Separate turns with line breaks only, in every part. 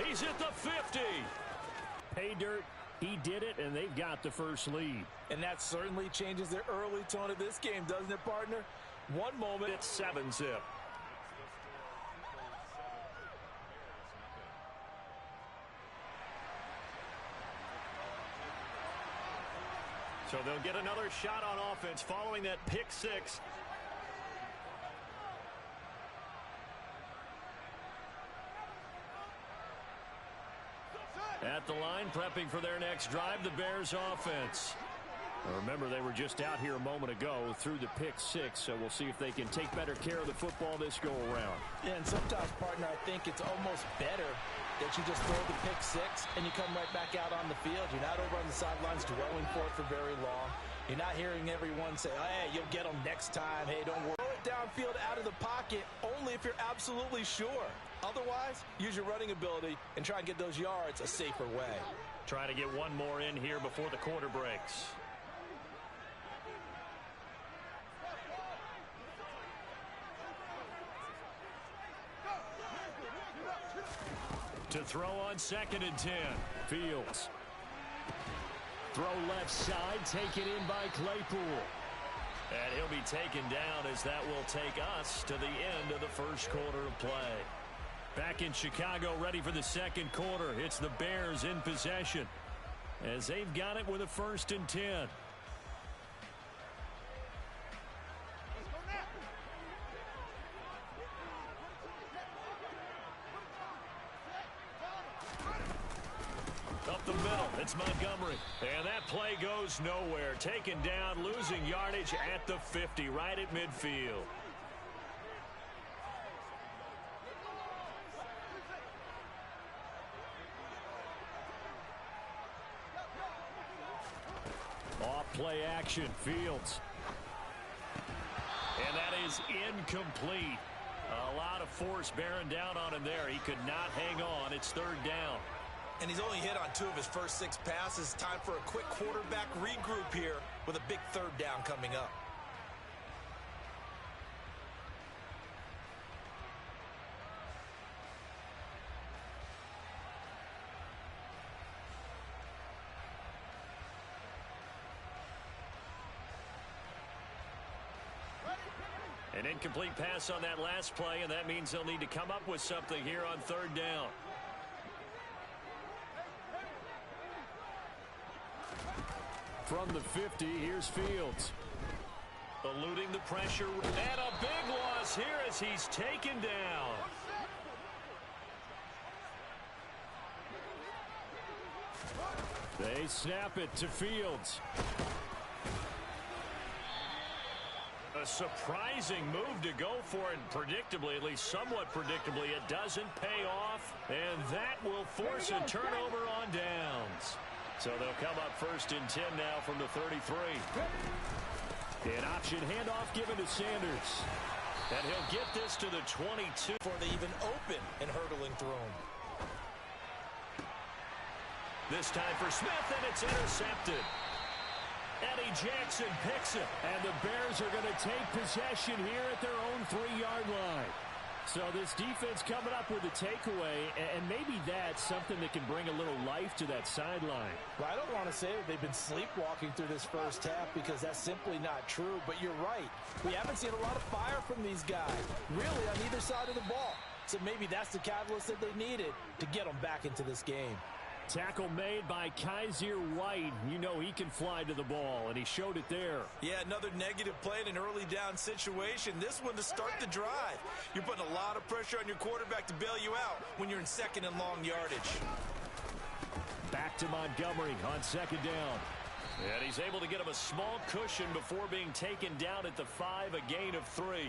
He's at the 50.
Pay dirt. He did it, and they've got the first lead.
And that certainly changes the early tone of this game, doesn't it, partner? One moment.
It's 7-zip. So they'll get another shot on offense following that pick six. At the line, prepping for their next drive, the Bears offense.
Remember, they were just out here a moment ago through the pick six, so we'll see if they can take better care of the football this go-around.
Yeah, and sometimes, partner, I think it's almost better that you just throw the pick six and you come right back out on the field. You're not over on the sidelines dwelling for it for very long. You're not hearing everyone say, hey, you'll get them next time. Hey, don't worry. Throw it downfield out of the pocket only if you're absolutely sure. Otherwise, use your running ability and try and get those yards a safer way.
Trying to get one more in here before the quarter breaks. To throw on 2nd and 10.
Fields. Throw left side, taken in by Claypool.
And he'll be taken down as that will take us to the end of the first quarter of play. Back in Chicago, ready for the second quarter. It's the Bears in possession as they've got it with a 1st and 10. Up the middle, it's Montgomery. And that play goes nowhere. Taken down, losing yardage at the 50, right at midfield.
Off play action, Fields.
And that is incomplete. A lot of force bearing down on him there. He could not hang on. It's 3rd down.
And he's only hit on 2 of his first 6 passes. Time for a quick quarterback regroup here with a big 3rd down coming up.
An incomplete pass on that last play, and that means they'll need to come up with something here on 3rd down.
From the 50, here's Fields.
Eluding the pressure, and a big loss here as he's taken down.
They snap it to Fields.
A surprising move to go for it, predictably, at least somewhat predictably, it doesn't pay off, and that will force a turnover on downs. So they'll come up 1st and 10 now from the 33.
An option handoff given to Sanders.
And he'll get this to the 22.
Before they even open and hurdling through him.
This time for Smith, and it's intercepted. Eddie Jackson picks it.
And the Bears are going to take possession here at their own 3-yard line. So this defense coming up with a takeaway, and maybe that's something that can bring a little life to that sideline.
Well, I don't want to say that they've been sleepwalking through this first half because that's simply not true, but you're right. We haven't seen a lot of fire from these guys, really, on either side of the ball. So maybe that's the catalyst that they needed to get them back into this game.
Tackle made by Kaiser White. You know he can fly to the ball, and he showed it there.
Yeah, another negative play in an early down situation. This one to start the drive. You're putting a lot of pressure on your quarterback to bail you out when you're in 2nd and long yardage.
Back to Montgomery on 2nd down.
And he's able to get him a small cushion before being taken down at the 5, a gain of 3.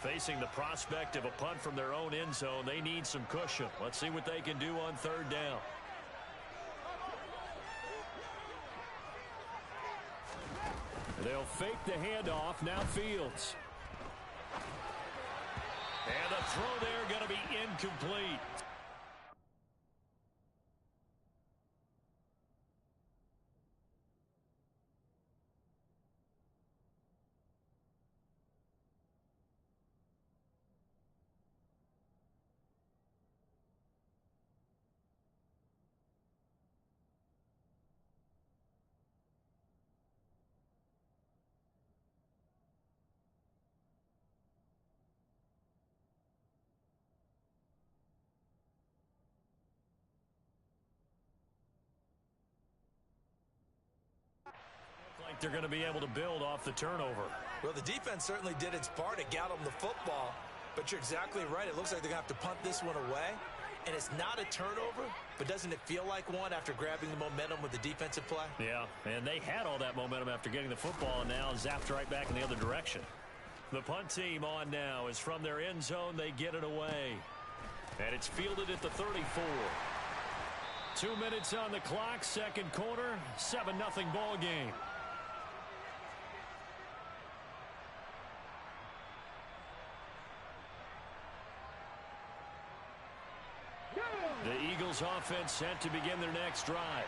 Facing the prospect of a punt from their own end zone, they need some cushion. Let's see what they can do on 3rd down. They'll fake the handoff. Now Fields. And the throw there going to be incomplete. They're going to be able to build off the turnover.
Well, the defense certainly did its part. It got them the football. But you're exactly right. It looks like they're going to have to punt this one away. And it's not a turnover, but doesn't it feel like one after grabbing the momentum with the defensive play?
Yeah, and they had all that momentum after getting the football, and now zapped right back in the other direction. The punt team on now is from their end zone. They get it away. And it's fielded at the 34. 2 minutes on the clock, second quarter, 7-0 ball game. The Eagles offense set to begin their next drive.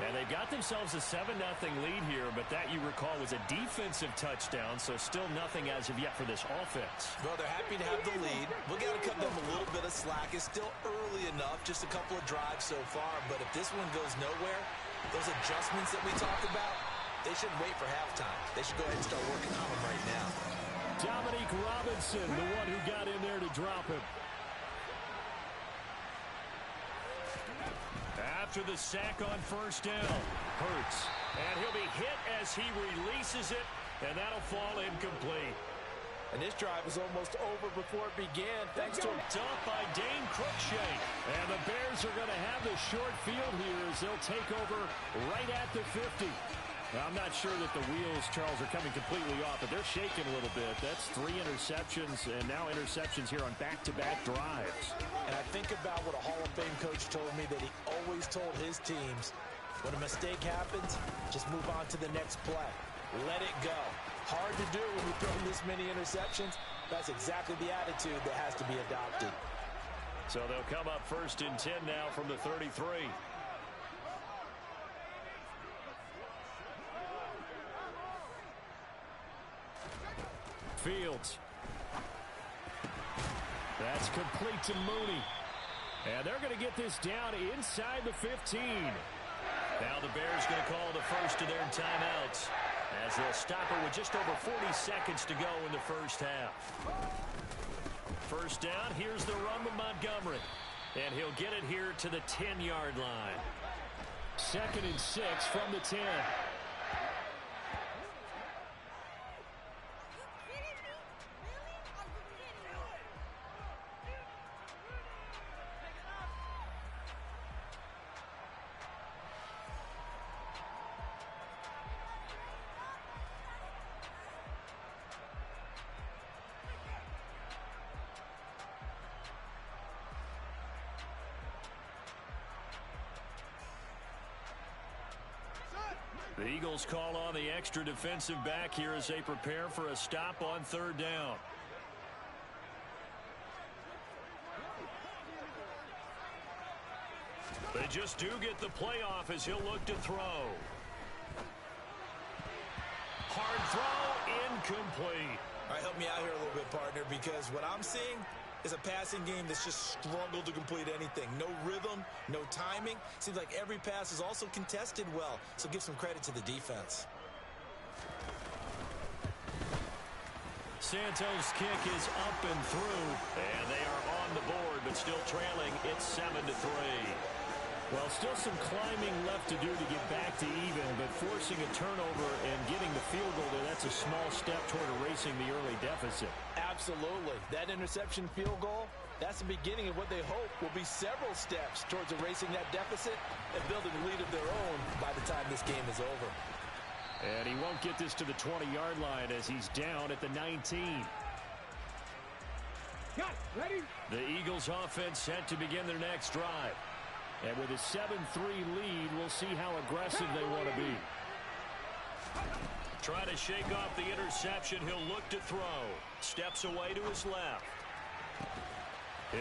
And they've got themselves a 7-0 lead here, but that, you recall, was a defensive touchdown, so still nothing as of yet for this offense.
Well, they're happy to have the lead. We've got to cut them a little bit of slack. It's still early enough, just a couple of drives so far, but if this one goes nowhere, those adjustments that we talked about, they shouldn't wait for halftime. They should go ahead and start working on them right now.
Dominique Robinson, the one who got in there to drop him.
After the sack on first down, Hurts. And he'll be hit as he releases it, and that'll fall incomplete.
And this drive was almost over before it began, thanks to a
dump by Dane Cruikshank.
And the Bears are going to have the short field here as they'll take over right at the 50. Now, I'm not sure that the wheels, Charles, are coming completely off, but they're shaking a little bit. That's 3 interceptions, and now interceptions here on back-to-back drives.
And I think about what a Hall of Fame coach told me, that he always told his teams, when a mistake happens, just move on to the next play. Let it go. Hard to do when you throw this many interceptions. That's exactly the attitude that has to be adopted.
So they'll come up 1st and 10 now from the 33.
Fields. That's complete to Mooney. And they're going to get this down inside the 15.
Now the Bears going to call the first of their timeouts, as they'll stop it with just over 40 seconds to go in the first half. First down, here's the run with Montgomery. And he'll get it here to the 10-yard line.
2nd and 6 from the 10.
The Eagles call on the extra defensive back here as they prepare for a stop on 3rd down. They just do get the playoff as he'll look to throw. Hard throw, incomplete.
All right, help me out here a little bit, partner, because what I'm seeing is a passing game that's just struggled to complete anything. No rhythm, no timing. Seems like every pass is also contested well, so give some credit to the defense.
Santos' kick is up and through, and they are on the board, but still trailing. It's 7-3.
Well, still some climbing left to do to get back to even, but forcing a turnover and getting the field goal there, that's a small step toward erasing the early deficit.
Absolutely. That interception field goal, that's the beginning of what they hope will be several steps towards erasing that deficit and building a lead of their own by the time this game is over.
And he won't get this to the 20-yard line as he's down at the 19.
Got it. Ready?
The Eagles offense set to begin their next drive.
And with a 7-3 lead, we'll see how aggressive they want to be.
Trying to shake off the interception. He'll look to throw. Steps away to his left.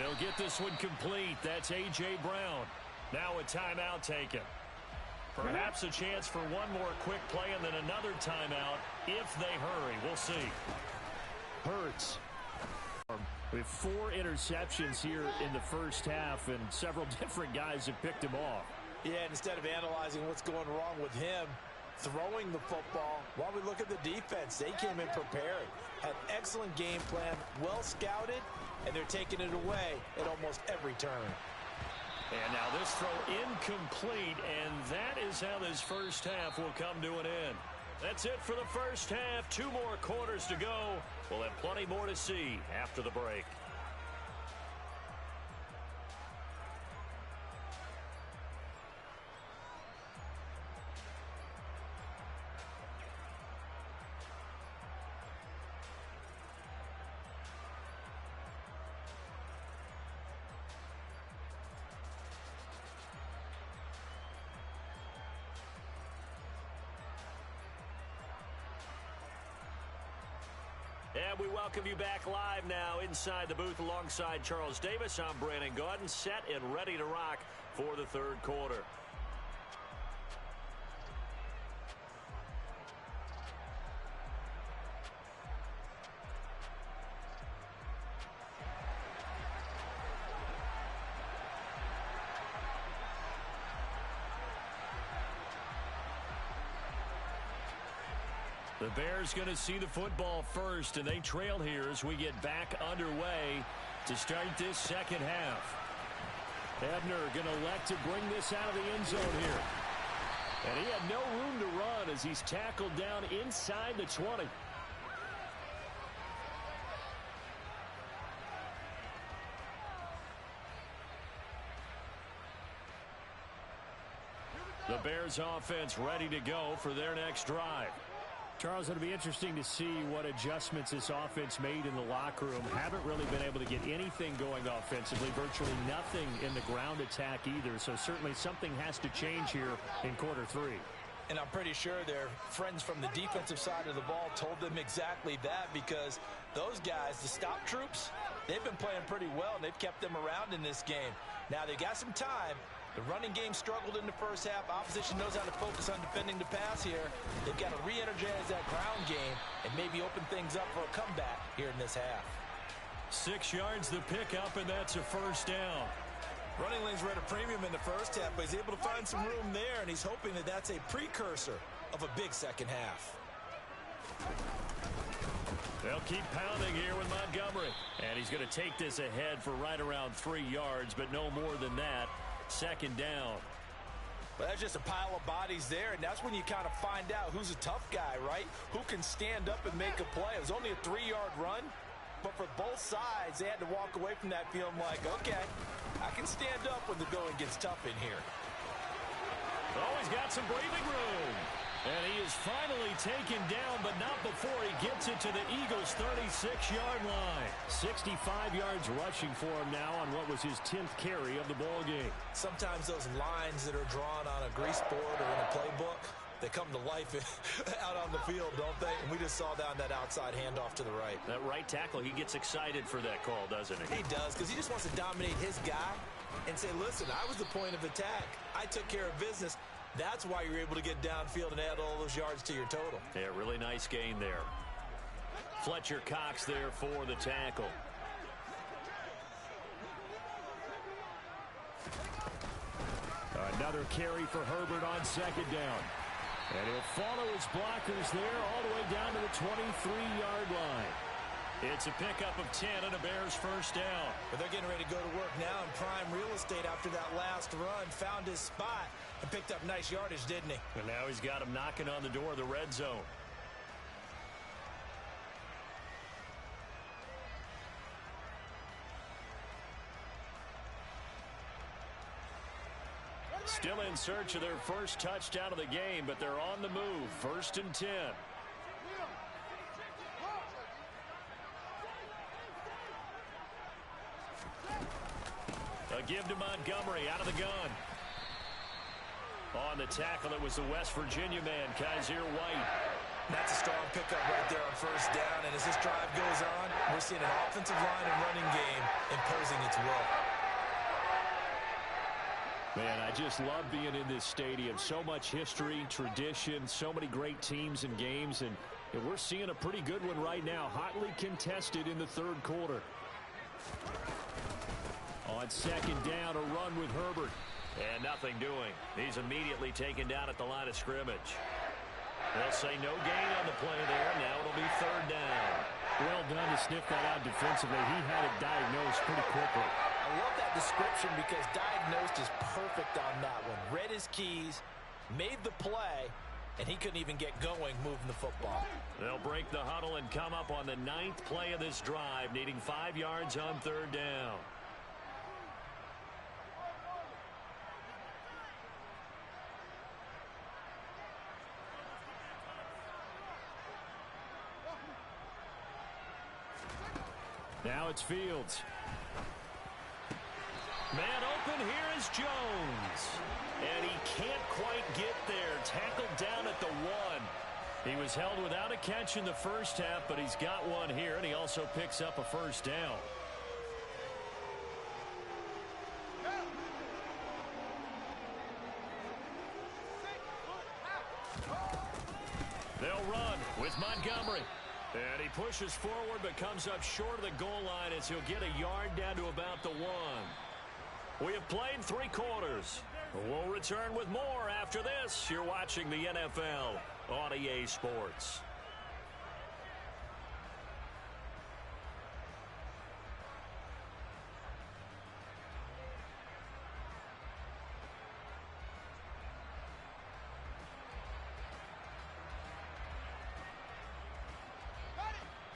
He'll get this one complete. That's A.J. Brown. Now a timeout taken. Perhaps a chance for one more quick play and then another timeout if they hurry. We'll see.
Hurts. We have 4 interceptions here in the first half, and several different guys have picked him off.
Yeah, and instead of analyzing what's going wrong with him, throwing the football, while we look at the defense, they came in prepared. Had excellent game plan, well scouted, and they're taking it away at almost every turn.
And now this throw incomplete, and that is how this first half will come to an end. That's it for the first half. 2 more quarters to go. We'll have plenty more to see after the break. And we welcome you back live now inside the booth alongside Charles Davis. I'm Brandon Gaudin, set and ready to rock for the third quarter. The Bears going to see the football first, and they trail here as we get back underway to start this second half. Ebner going to elect to bring this out of the end zone here. And he had no room to run as he's tackled down inside the 20. The Bears offense ready to go for their next drive.
Charles, it'll be interesting to see what adjustments this offense made in the locker room. Haven't really been able to get anything going offensively, virtually nothing in the ground attack either. So certainly something has to change here in quarter 3.
And I'm pretty sure their friends from the defensive side of the ball told them exactly that, because those guys, the stop troops, they've been playing pretty well, and they've kept them around in this game. Now they got some time. The running game struggled in the first half. Opposition knows how to focus on defending the pass here. They've got to re-energize that ground game and maybe open things up for a comeback here in this half.
6 yards the pickup, and that's a first down.
Running lanes were at a premium in the first half, but he's able to find some room there, and he's hoping that that's a precursor of a big second half.
They'll keep pounding here with Montgomery. And he's going to take this ahead for right around 3 yards, but no more than that. Second down.
But that's just a pile of bodies there, and that's when you kind of find out who's a tough guy, right? Who can stand up and make a play. It was only a 3-yard run, but for both sides, they had to walk away from that feeling like, okay, I can stand up when the going gets tough in here.
Oh, he's got some breathing room. And he is finally taken down, but not before he gets it to the Eagles' 36-yard line. 65 yards rushing for him now on what was his 10th carry of the ball game.
Sometimes those lines that are drawn on a grease board or in a playbook, they come to life out on the field, don't they? And we just saw down that outside handoff to the right.
That right tackle, he gets excited for that call, doesn't he?
He does, because he just wants to dominate his guy and say, listen, I was the point of attack. I took care of business. That's why you're able to get downfield and add all those yards to your total.
Yeah, really nice gain there. Fletcher Cox there for the tackle.
Another carry for Herbert on second down. And he'll follow his blockers there all the way down to the 23-yard line.
It's a pickup of 10 and a Bears first down.
But they're getting ready to go to work now in prime real estate after that last run. Found his spot and picked up nice yardage, didn't he?
And now he's got him knocking on the door of the red zone. Still in search of their first touchdown of the game, but they're on the move. 1st and 10. A give to Montgomery out of the gun. On the tackle, it was the West Virginia man, Kaiser White.
That's a strong pickup right there on first down. And as this drive goes on, we're seeing an offensive line and running game in imposing its will.
Man, I just love being in this stadium. So much history, tradition, so many great teams and games, and we're seeing a pretty good one right now. Hotly contested in the third quarter. On second down, a run with Herbert.
And nothing doing. He's immediately taken down at the line of scrimmage. They'll say no gain on the play there. Now it'll be third down.
Well done to sniff that out defensively. He had it diagnosed pretty quickly.
I love that description because diagnosed is perfect on that one. Read his keys, made the play, and he couldn't even get going moving the football.
They'll break the huddle and come up on the 9th play of this drive, needing 5 yards on third down.
Now it's Fields.
Man open, here is Jones. And he can't quite get there. Tackled down at the 1. He was held without a catch in the first half, but he's got one here, and he also picks up a first down. They'll run with Montgomery. And he pushes forward but comes up short of the goal line as he'll get a yard down to about the 1. We have played 3 quarters. We'll return with more after this. You're watching the NFL on EA Sports.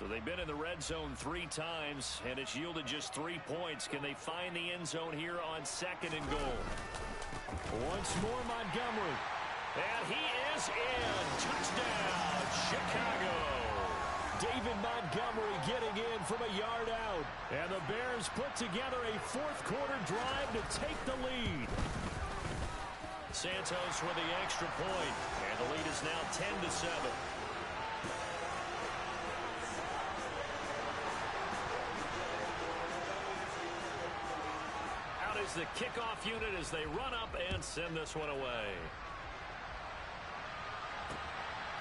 So they've been in the red zone 3 times, and it's yielded just 3 points. Can they find the end zone here on second and goal?
Once more, Montgomery.
And he is in. Touchdown, Chicago.
David Montgomery getting in from a yard out. And the Bears put together a fourth-quarter drive to take the lead.
Santos with the extra point, and the lead is now 10-7. Is the kickoff unit as they run up and send this one away.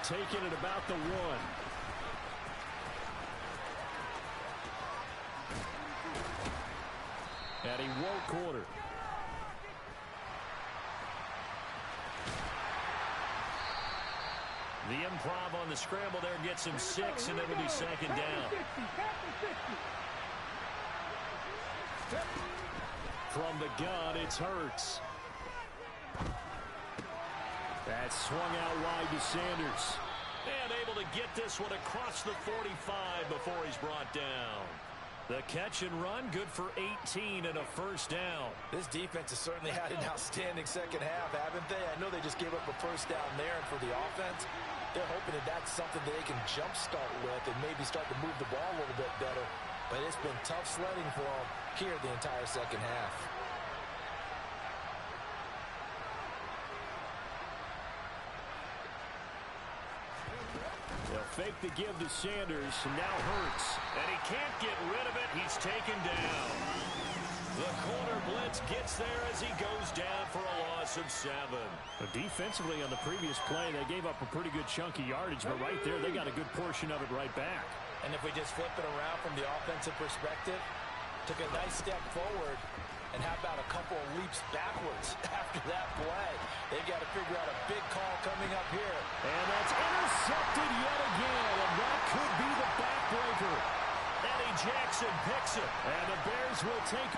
Taking it about the 1. And he won't quarter.
The improv on the scramble there gets him 6, and it'll be second down.
From the gun, it's Hurts. That's swung out wide to Sanders.
And able to get this one across the 45 before he's brought down. The catch and run, good for 18 and a first down.
This defense has certainly had an outstanding second half, haven't they? I know they just gave up a first down there, and for the offense, they're hoping that that's something that they can jumpstart with and maybe start to move the ball a little bit better. But it's been tough sledding for them here the entire second half.
They'll fake the give to Sanders, and now Hurts.
And he can't get rid of it. He's taken down. The corner blitz gets there as he goes down for a loss of 7.
But defensively on the previous play, they gave up a pretty good chunk of yardage, but right there they got a good portion of it right back.
And if we just flip it around from the offensive perspective, took a nice step forward, and how about a couple of leaps backwards after that play? They've got to figure out a big call coming up here.
And that's intercepted yet again, and that could be the backbreaker.
Eddie Jackson picks it.
And the Bears will take